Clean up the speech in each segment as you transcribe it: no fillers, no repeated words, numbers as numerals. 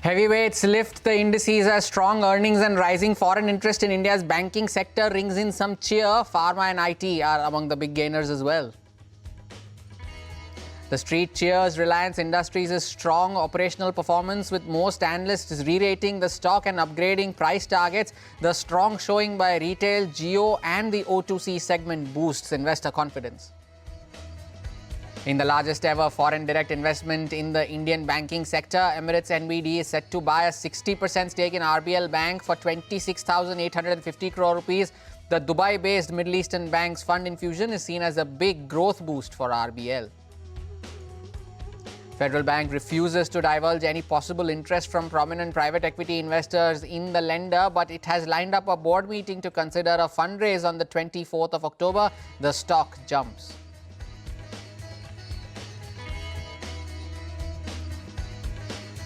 Heavyweights lift the indices as strong earnings and rising foreign interest in India's banking sector rings in some cheer. Pharma and IT are among the big gainers as well. The Street cheers Reliance Industries' strong operational performance, with most analysts re-rating the stock and upgrading price targets. The strong showing by retail, Jio and the O2C segment boosts investor confidence. In the largest ever foreign direct investment in the Indian banking sector, Emirates NBD is set to buy a 60% stake in RBL Bank for 26,850 crore rupees. The Dubai-based Middle Eastern bank's fund infusion is seen as a big growth boost for RBL. Federal Bank refuses to divulge any possible interest from prominent private equity investors in the lender, but it has lined up a board meeting to consider a fundraise on the 24th of October. The stock jumps.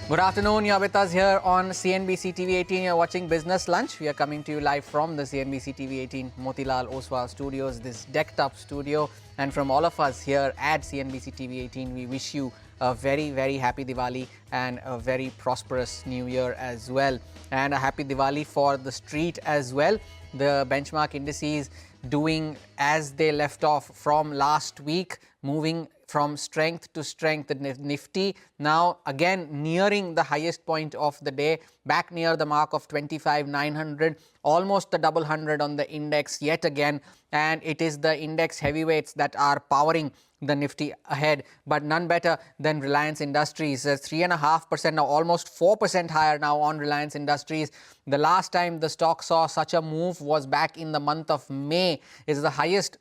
Good afternoon, you're with us here on CNBC TV18. You're watching Business Lunch. We are coming to you live from the CNBC TV18 Motilal Oswal studios, this decked up studio. And from all of us here at CNBC TV18, we wish you a very, very happy Diwali and a very prosperous new year as well. And a happy Diwali for the street as well. The benchmark indices doing as they left off from last week, moving from strength to strength. The Nifty now again nearing the highest point of the day, back near the mark of 25,900, almost the double hundred on the index yet again. And it is the index heavyweights that are powering the Nifty ahead, but none better than Reliance Industries. 3.5% now, almost 4% higher now on Reliance Industries. The last time the stock saw such a move was back in the month of May. It's the highest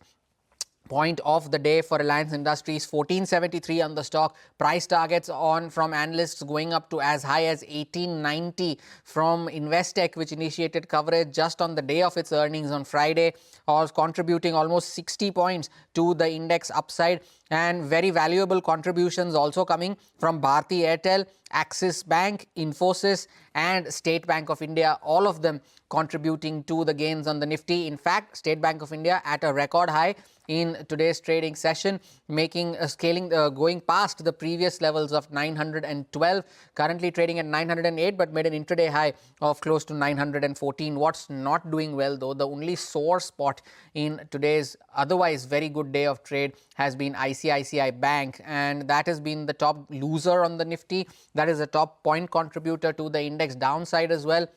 point of the day for Reliance Industries, 1473 on the stock. Price targets on from analysts going up to as high as 1890 from Investec, which initiated coverage just on the day of its earnings on Friday, was contributing almost 60 points to the index upside. And very valuable contributions also coming from Bharti Airtel, Axis Bank, Infosys and State Bank of India, all of them contributing to the gains on the Nifty. In fact, State Bank of India at a record high in today's trading session, making going past the previous levels of 912, currently trading at 908, but made an intraday high of close to 914. What's not doing well though, the only sore spot in today's otherwise very good day of trade has been ICICI Bank, and that has been the top loser on the Nifty. That is a top point contributor to the index downside as well.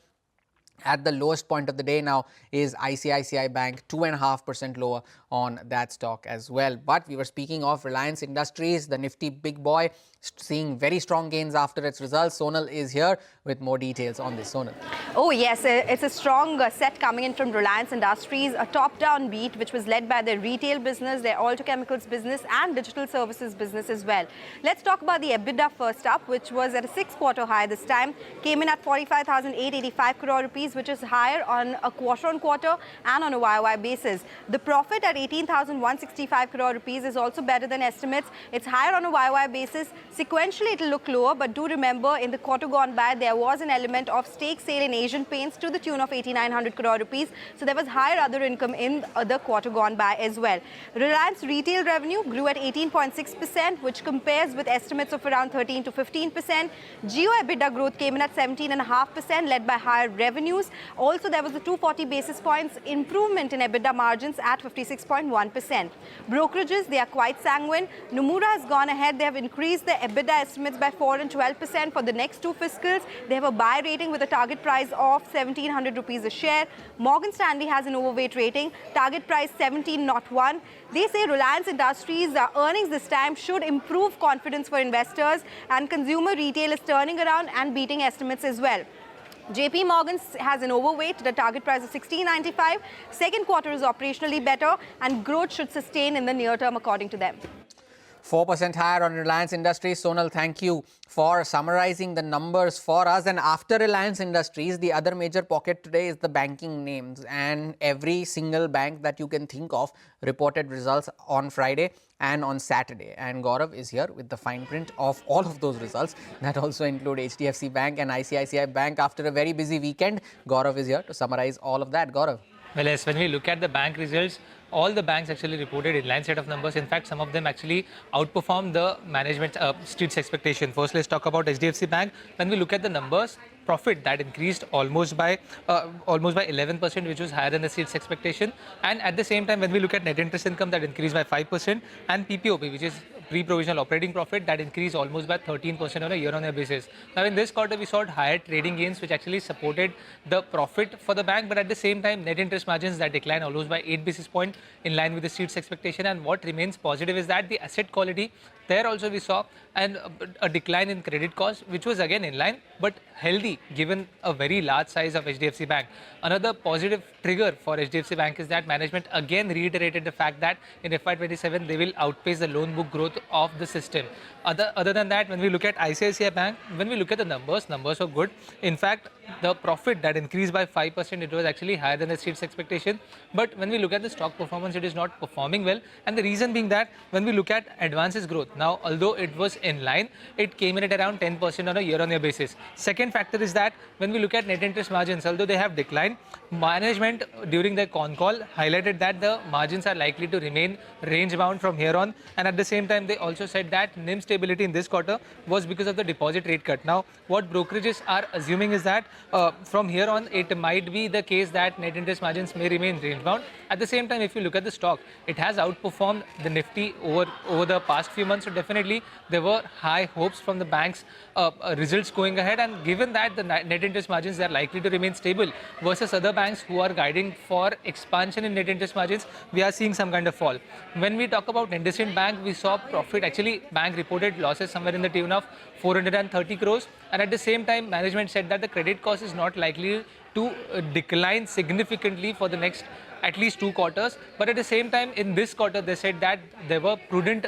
At the lowest point of the day now is ICICI Bank, 2.5% lower on that stock as well. But we were speaking of Reliance Industries, the Nifty big boy, seeing very strong gains after its results. Sonal is here with more details on this. Sonal. Oh yes, it's a strong set coming in from Reliance Industries, a top-down beat which was led by their retail business, their auto-chemicals business and digital services business as well. Let's talk about the EBITDA first up, which was at a 6-quarter high this time, came in at 45,885 crore rupees, which is higher on a quarter-on-quarter and on a YOY basis. The profit at 18,165 crore rupees is also better than estimates. It's higher on a YOY basis. Sequentially, it will look lower, but do remember in the quarter gone by, there was an element of stake sale in Asian Paints to the tune of 8,900 crore rupees. So there was higher other income in the quarter gone by as well. Reliance retail revenue grew at 18.6%, which compares with estimates of around 13 to 15%. Jio EBITDA growth came in at 17.5%, led by higher revenues. Also, there was a 240 basis points improvement in EBITDA margins at 56.1%. Brokerages, they are quite sanguine. Nomura has gone ahead. They have increased the EBITDA estimates by 4 and 12% for the next two fiscals. They have a buy rating with a target price of 1,700 rupees a share. Morgan Stanley has an overweight rating, target price 17.01. They say Reliance Industries' earnings this time should improve confidence for investors, and consumer retail is turning around and beating estimates as well. JP Morgan has an overweight, the target price of 16.95. Second quarter is operationally better and growth should sustain in the near term according to them. 4% higher on Reliance Industries. Sonal, thank you for summarizing the numbers for us. And after Reliance Industries, the other major pocket today is the banking names. And every single bank that you can think of reported results on Friday and on Saturday. And Gaurav is here with the fine print of all of those results. That also include HDFC Bank and ICICI Bank. After a very busy weekend, Gaurav is here to summarize all of that. Gaurav. Well, yes, when we look at the bank results, all the banks actually reported inline set of numbers. In fact, some of them actually outperformed the management street's expectation. First, let's talk about HDFC Bank. When we look at the numbers, profit that increased almost by 11%, which was higher than the street's expectation. And at the same time, when we look at net interest income, that increased by 5%, and PPOP, which is pre-provisional operating profit, that increased almost by 13% on a year-on-year basis. Now, in this quarter, we saw higher trading gains, which actually supported the profit for the bank. But at the same time, net interest margins that declined almost by 8 basis points, in line with the street's expectation. And what remains positive is that the asset quality, there also we saw a decline in credit cost, which was again in line but healthy given a very large size of HDFC Bank. Another positive trigger for HDFC Bank is that management again reiterated the fact that in FY27 they will outpace the loan book growth of the system. Other than that, when we look at ICICI Bank, when we look at the numbers are good. In fact, the profit that increased by 5%, it was actually higher than the street's expectation. But when we look at the stock performance, it is not performing well. And the reason being that when we look at advances growth, now although it was in line, it came in at around 10% on a year-on-year basis. Second factor is that when we look at net interest margins, although they have declined, management during their con call highlighted that the margins are likely to remain range bound from here on. And at the same time, they also said that NIM stability in this quarter was because of the deposit rate cut. Now, what brokerages are assuming is that from here on, it might be the case that net interest margins may remain range bound. At the same time, if you look at the stock, it has outperformed the Nifty over the past few months. So definitely, there were high hopes from the bank's results going ahead. And given that the net interest margins are likely to remain stable versus other banks who are guiding for expansion in net interest margins, we are seeing some kind of fall. When we talk about IndusInd Bank, we saw profit. Actually, bank reported losses somewhere in the tune of 430 crores. And at the same time, management said that the credit cost is not likely to decline significantly for the next at least 2 quarters. But at the same time, in this quarter, they said that there were prudent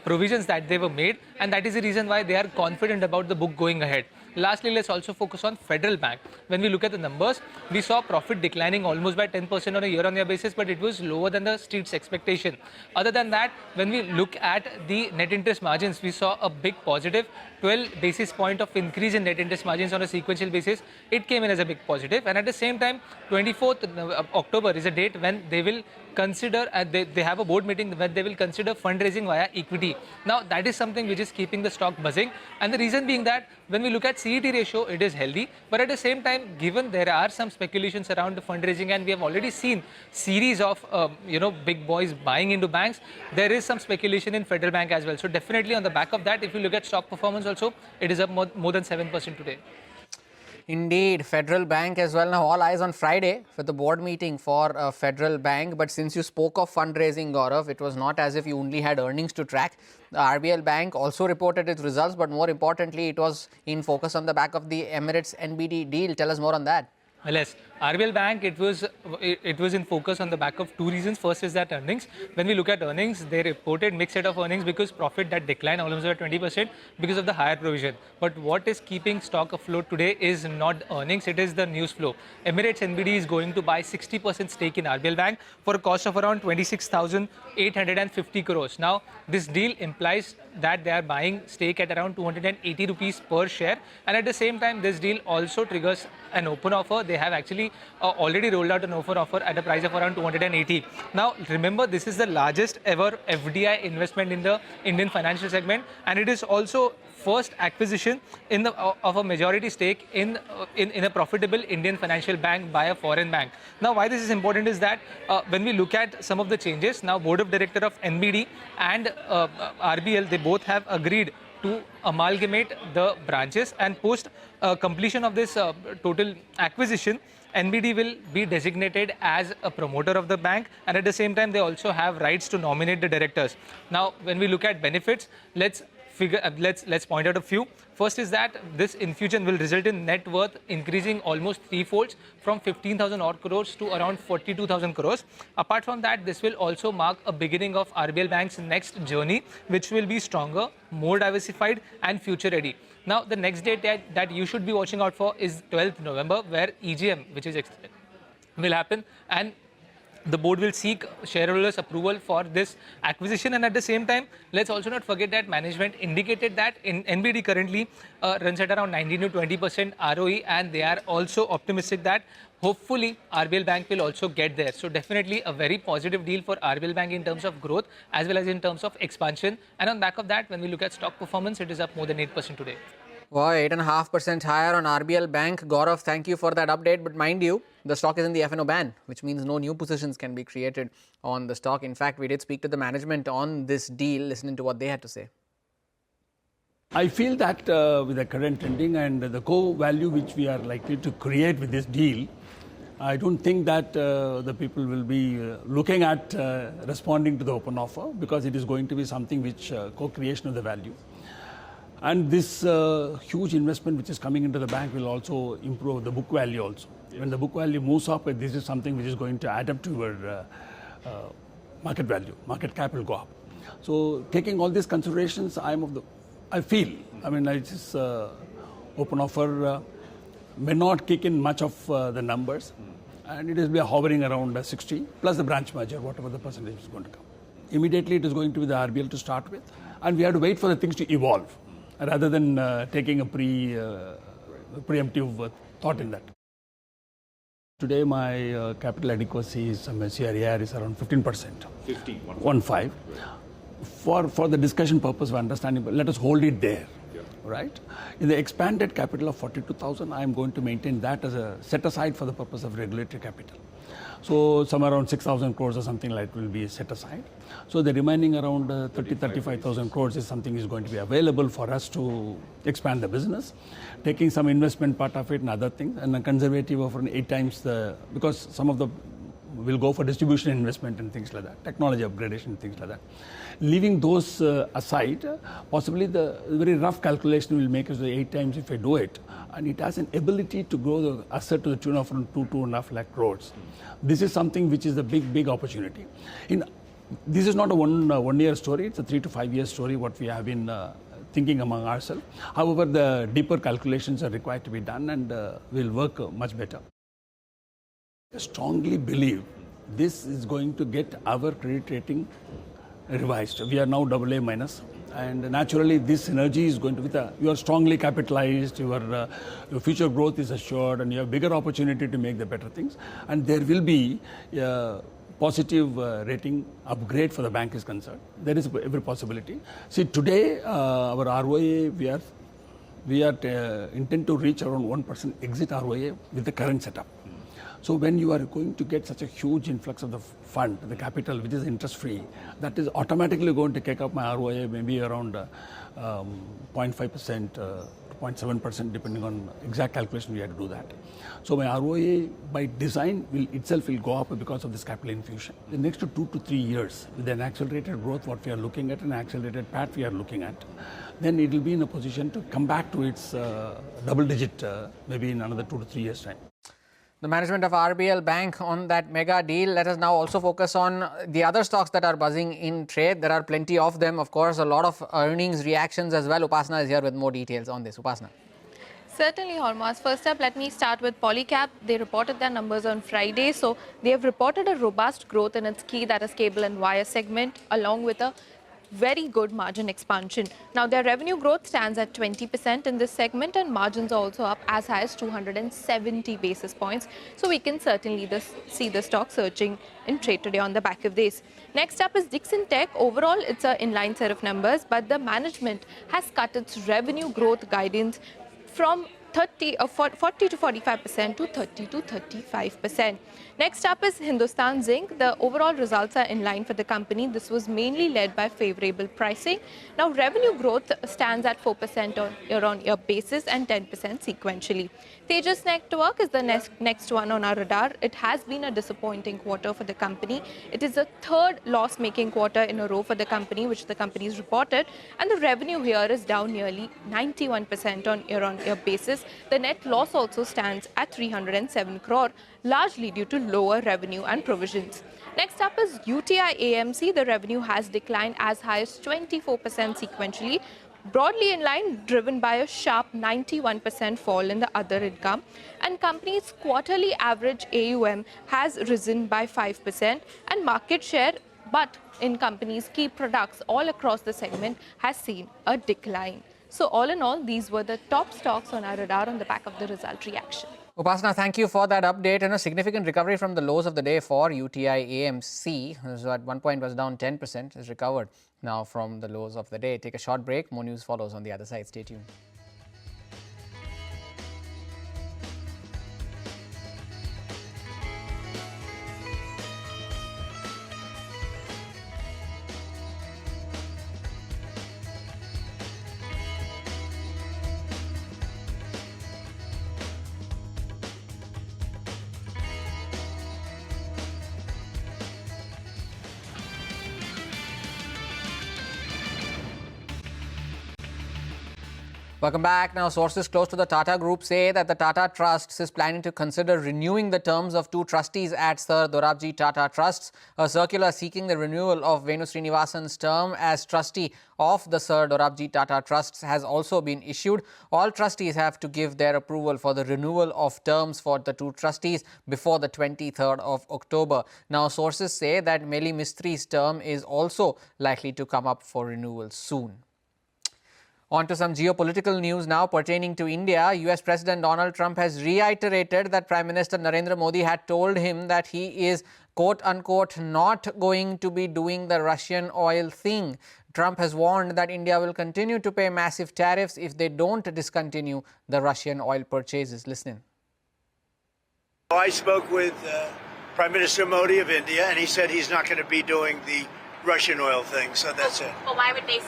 provisions that they were made. And that is the reason why they are confident about the book going ahead. Lastly, let's also focus on Federal Bank. When we look at the numbers, we saw profit declining almost by 10% on a year-on-year basis, but it was lower than the street's expectation. Other than that, when we look at the net interest margins, we saw a big positive 12 basis point of increase in net interest margins on a sequential basis. It came in as a big positive. And at the same time, 24th October is a date when they will consider, they have a board meeting when they will consider fundraising via equity. Now, that is something which is keeping the stock buzzing. And the reason being that when we look at CET ratio, it is healthy. But at the same time, given there are some speculations around the fundraising, and we have already seen series of big boys buying into banks, there is some speculation in Federal Bank as well. So definitely on the back of that, if you look at stock performance also, it is up more than 7% today. Indeed, Federal Bank as well. Now, all eyes on Friday for the board meeting for Federal Bank. But since you spoke of fundraising, Gaurav, it was not as if you only had earnings to track. The RBL Bank also reported its results, but more importantly, it was in focus on the back of the Emirates NBD deal. Tell us more on that. Well, yes, RBL Bank, it was in focus on the back of 2 reasons. First is that earnings. When we look at earnings, they reported mixed set of earnings because profit that declined almost by 20% because of the higher provision. But what is keeping stock afloat today is not earnings, it is the news flow. Emirates NBD is going to buy 60% stake in RBL Bank for a cost of around 26,850 crores. Now, this deal implies that they are buying stake at around 280 rupees per share. And at the same time, this deal also triggers an open offer. They have actually already rolled out an open offer at a price of around 280. Now, remember, this is the largest ever FDI investment in the Indian financial segment. And it is also first acquisition of a majority stake in a profitable Indian financial bank by a foreign bank. Now, why this is important is that when we look at some of the changes, now Board of Director of NBD and RBL, they both have agreed to amalgamate the branches, and post completion of this total acquisition, NBD will be designated as a promoter of the bank, and at the same time they also have rights to nominate the directors. Now, when we look at benefits, let's point out a few. First is that this infusion will result in net worth increasing almost 3-fold from 15,000 odd crores to around 42,000 crores. Apart from that, this will also mark a beginning of RBL Bank's next journey, which will be stronger, more diversified and future ready. Now, the next date that you should be watching out for is 12th November, where EGM, which is will happen, and the board will seek shareholders' approval for this acquisition. And at the same time, let's also not forget that management indicated that NBD currently runs at around 19 to 20% ROE, and they are also optimistic that Hopefully, RBL Bank will also get there. So definitely a very positive deal for RBL Bank in terms of growth as well as in terms of expansion. And on back of that, when we look at stock performance, it is up more than 8% today. Wow, 8.5% higher on RBL Bank. Gaurav, thank you for that update. But mind you, the stock is in the F&O ban, which means no new positions can be created on the stock. In fact, we did speak to the management on this deal, listening to what they had to say. I feel that with the current trending and the core value which we are likely to create with this deal, I don't think that the people will be looking at responding to the open offer, because it is going to be something which co-creation of the value. And this huge investment which is coming into the bank will also improve the book value also. When the book value moves up, this is something which is going to add up to your market value. Market cap will go up. So taking all these considerations, I feel, this open offer may not kick in much of the numbers, and it will be hovering around 60 plus the branch merger, whatever the percentage is going to come. Immediately it is going to be the RBL to start with, and we have to wait for the things to evolve rather than taking a preemptive thought in that. Today my capital adequacy is CRAR is around 15%. 15. For the discussion purpose of understanding, let us hold it there. Right? In the expanded capital of 42,000, I am going to maintain that as a set aside for the purpose of regulatory capital. So somewhere around 6,000 crores or something like will be set aside. So the remaining around 35,000 crores is something is going to be available for us to expand the business, taking some investment part of it and other things, and a conservative of around 8 times because some of the will go for distribution investment and things like that, technology upgradation and things like that. Leaving those aside, possibly the very rough calculation will make us the 8 times if I do it, and it has an ability to grow the asset to the tune of around 2.5 lakh crores. This is something which is a big opportunity. This is not a one year story, it's a 3 to 5 year story what we have been thinking among ourselves. However, the deeper calculations are required to be done and will work much better. I strongly believe this is going to get our credit rating revised. We are now AA minus, and naturally this synergy is going to be you are strongly capitalized, your future growth is assured, and you have bigger opportunity to make the better things, and there will be a positive rating upgrade for the bank is concerned. There is every possibility. See, today our ROA, we are intend to reach around 1% exit ROA with the current setup. So when you are going to get such a huge influx of the fund, the capital, which is interest-free, that is automatically going to take up my ROA maybe around 0.5%, 0.7%, depending on exact calculation we have to do that. So my ROA by design will go up because of this capital infusion. The next 2 to 3 years, with an accelerated growth, what we are looking at, an accelerated path we are looking at, then it will be in a position to come back to its double digit maybe in another 2 to 3 years' time. The management of RBL Bank on that mega deal. Let us now also focus on the other stocks that are buzzing in trade. There are plenty of them, of course, a lot of earnings reactions as well. Upasana is here with more details on this. Upasana. Certainly, Hormas. First up, let me start with Polycab. They reported their numbers on Friday. So they have reported a robust growth in its key, that is cable and wire segment, along with a very good margin expansion. Now, their revenue growth stands at 20% in this segment, and margins are also up as high as 270 basis points. So we can certainly see the stock surging in trade today on the back of this. Next up is Dixon Tech. Overall, it's an inline set of numbers, but the management has cut its revenue growth guidance from 40 to 45% to 30 to 35%. Next up is Hindustan Zinc. The overall results are in line for the company. This was mainly led by favorable pricing. Now, revenue growth stands at 4% on year-on-year basis and 10% sequentially. Tejas Network is the next one on our radar. It has been a disappointing quarter for the company. It is the third loss-making quarter in a row for the company, which the company has reported, and the revenue here is down nearly 91% on year-on-year basis. The net loss also stands at 307 crore, largely due to lower revenue and provisions. Next up is UTI AMC. The revenue has declined as high as 24% sequentially, broadly in line, driven by a sharp 91% fall in the other income. And company's quarterly average AUM has risen by 5%, and market share, but in company's key products all across the segment, has seen a decline. So all in all, these were the top stocks on our radar on the back of the result reaction. Upasana, thank you for that update. And a significant recovery from the lows of the day for UTI AMC. So at one point was down 10%. Has recovered now from the lows of the day. Take a short break. More news follows on the other side. Stay tuned. Welcome back. Now, sources close to the Tata Group say that the Tata Trusts is planning to consider renewing the terms of two trustees at Sir Dorabji Tata Trusts. A circular seeking the renewal of Venu Srinivasan's term as trustee of the Sir Dorabji Tata Trusts has also been issued. All trustees have to give their approval for the renewal of terms for the two trustees before the 23rd of October. Now, sources say that Meli Mistri's term is also likely to come up for renewal soon. On to some geopolitical news now pertaining to India. US President Donald Trump has reiterated that Prime Minister Narendra Modi had told him that he is, quote unquote, not going to be doing the Russian oil thing. Trump has warned that India will continue to pay massive tariffs if they don't discontinue the Russian oil purchases. Listen in. I spoke with Prime Minister Modi of India, and he said he's not going to be doing the Russian oil thing, so that's it. But why would India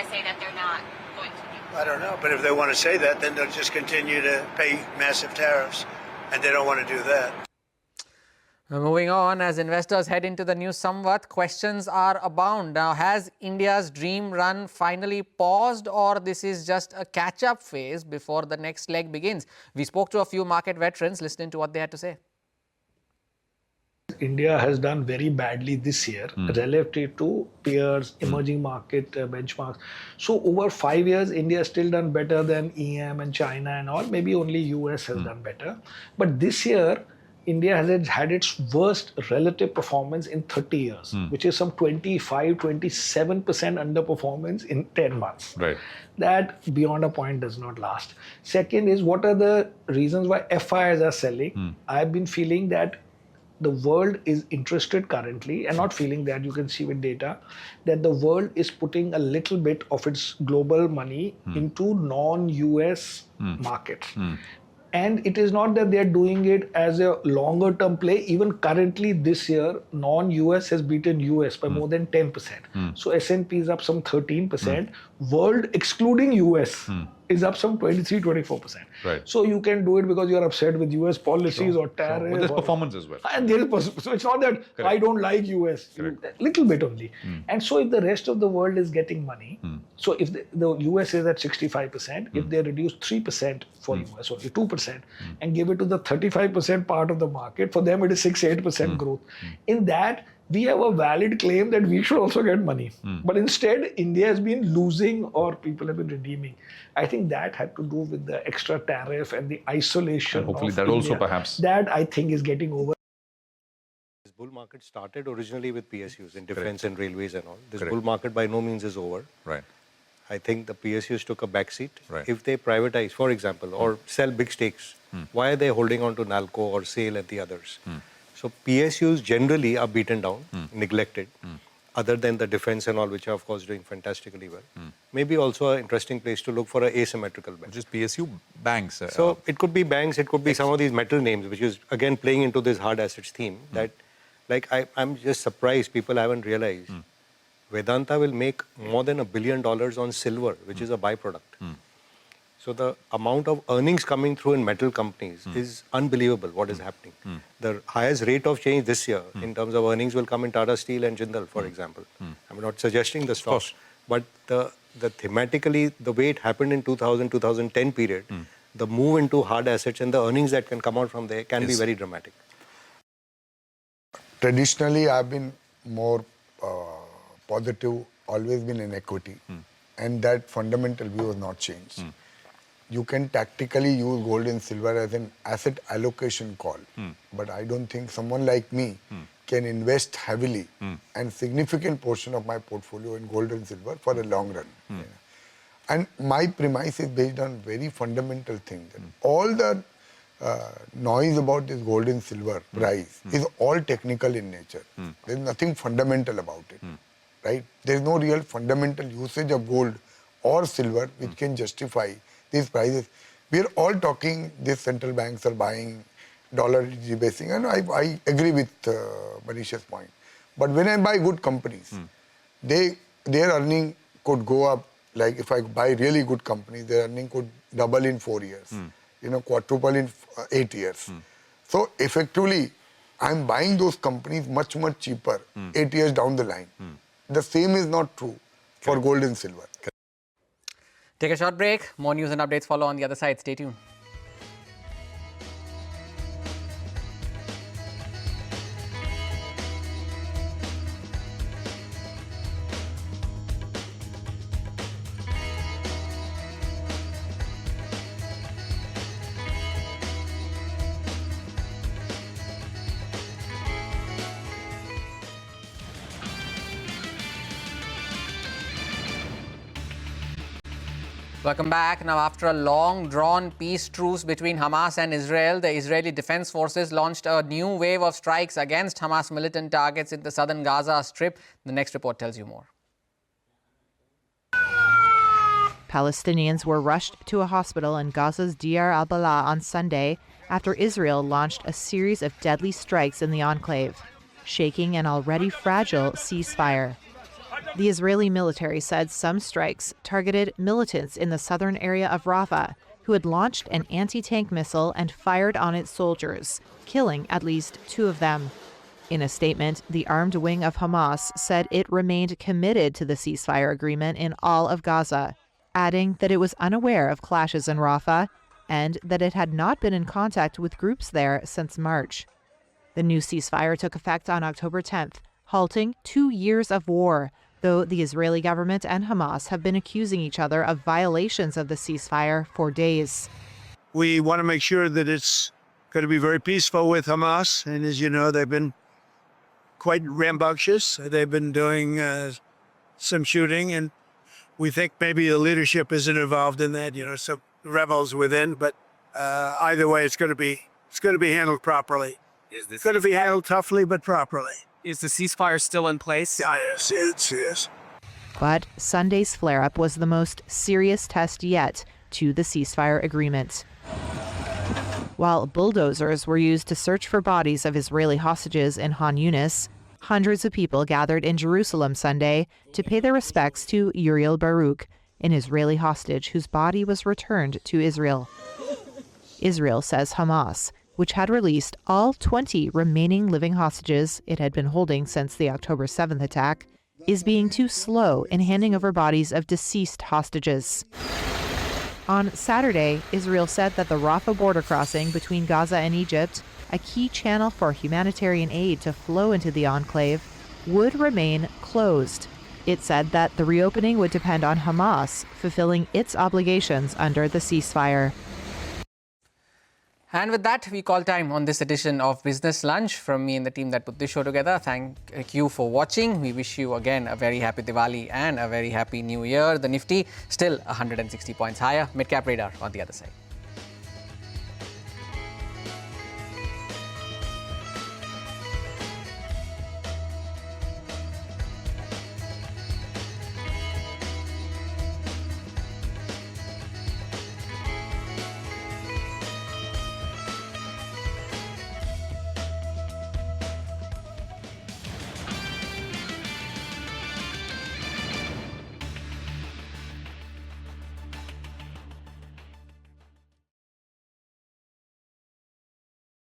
say that they're not going to do? I don't know, but if they want to say that, then they'll just continue to pay massive tariffs, and they don't want to do that. Now, moving on, as investors head into the new Samvat, questions are abound. Now, has India's dream run finally paused, or this is just a catch-up phase before the next leg begins? We spoke to a few market veterans. Listen to what they had to say. India has done very badly this year relative to peers, emerging market benchmarks. So over 5 years, India has still done better than EM and China and all. Maybe only US has done better. But this year, India has had its worst relative performance in 30 years, which is some 25-27% underperformance in 10 months. Right. That beyond a point does not last. Second is, what are the reasons why FIs are selling? I've been feeling that the world is interested currently, and not feeling that, you can see with data, that the world is putting a little bit of its global money into non-US markets. And it is not that they are doing it as a longer term play. Even currently this year, non-US has beaten US by more than 10%. So S&P is up some 13%. World excluding US is up some 23-24%. Right. So you can do it because you are upset with US policies or tariffs. But there's performance as well. And there is so it's not that I don't like US. Little bit only. And so if the rest of the world is getting money, so if the US is at 65%, if they reduce 3% for US, or 2%, and give it to the 35% part of the market, for them it is 6-8% growth. In that, we have a valid claim that we should also get money. But instead, India has been losing, or people have been redeeming. I think that had to do with the extra tariff and the isolation. And hopefully of that India. also perhaps. That I think is getting over. This bull market started originally with PSUs in defense and railways and all. This bull market by no means is over. Right. I think the PSUs took a backseat. Right. If they privatize, for example, or sell big stakes, why are they holding on to NALCO or SAIL and the others? So PSUs generally are beaten down, neglected, other than the defense and all, which are of course doing fantastically well. Maybe also an interesting place to look for an asymmetrical bet. Which is PSU banks. So it could be banks, it could be some of these metal names, which is again playing into this hard assets theme. That, like, I'm just surprised people haven't realized Vedanta will make more than $1 billion on silver, which is a byproduct. So the amount of earnings coming through in metal companies is unbelievable what is happening. The highest rate of change this year in terms of earnings will come in Tata Steel and Jindal, for example. I'm not suggesting the stocks, but the thematically, the way it happened in 2000-2010 period, the move into hard assets and the earnings that can come out from there can be very dramatic. Traditionally, I've been more positive, always been in equity, and that fundamental view has not changed. You can tactically use gold and silver as an asset allocation call, but I don't think someone like me can invest heavily and significant portion of my portfolio in gold and silver for a long run. And my premise is based on very fundamental thing that all the noise about this gold and silver price is all technical in nature. There's nothing fundamental about it, right? There's no real fundamental usage of gold or silver which can justify these prices. We are all talking these central banks are buying, dollar debasing, and I agree with Manisha's point. But when I buy good companies, their earning could go up. Like if I buy really good companies, their earning could double in 4 years, quadruple in 8 years. So effectively, I'm buying those companies much, much cheaper 8 years down the line. The same is not true for gold and silver. Take a short break. More news and updates follow on the other side. Stay tuned. Welcome back. Now, after a long-drawn peace truce between Hamas and Israel, the Israeli Defense Forces launched a new wave of strikes against Hamas militant targets in the southern Gaza Strip. The next report tells you more. Palestinians were rushed to a hospital in Gaza's Deir al-Balah on Sunday after Israel launched a series of deadly strikes in the enclave, shaking an already fragile ceasefire. The Israeli military said some strikes targeted militants in the southern area of Rafah who had launched an anti-tank missile and fired on its soldiers, killing at least 2 of them. In a statement, the armed wing of Hamas said it remained committed to the ceasefire agreement in all of Gaza, adding that it was unaware of clashes in Rafah and that it had not been in contact with groups there since March. The new ceasefire took effect on October 10th, halting 2 years of war, though the Israeli government and Hamas have been accusing each other of violations of the ceasefire for days. We want to make sure that it's going to be very peaceful with Hamas. And as you know, they've been quite rambunctious. They've been doing some shooting, and we think maybe the leadership isn't involved in that, some rebels within. But either way, it's going to be handled properly. It's going to be handled toughly, but properly. Is the ceasefire still in place? Yes, it is. But Sunday's flare-up was the most serious test yet to the ceasefire agreement. While bulldozers were used to search for bodies of Israeli hostages in Han Yunis, hundreds of people gathered in Jerusalem Sunday to pay their respects to Uriel Baruch, an Israeli hostage whose body was returned to Israel. Israel says Hamas, which had released all 20 remaining living hostages it had been holding since the October 7th attack, is being too slow in handing over bodies of deceased hostages. On Saturday, Israel said that the Rafah border crossing between Gaza and Egypt, a key channel for humanitarian aid to flow into the enclave, would remain closed. It said that the reopening would depend on Hamas fulfilling its obligations under the ceasefire. And with that, we call time on this edition of Business Lunch. From me and the team that put this show together, thank you for watching. We wish you again a very happy Diwali and a very happy New Year. The Nifty still 160 points higher. Midcap radar on the other side.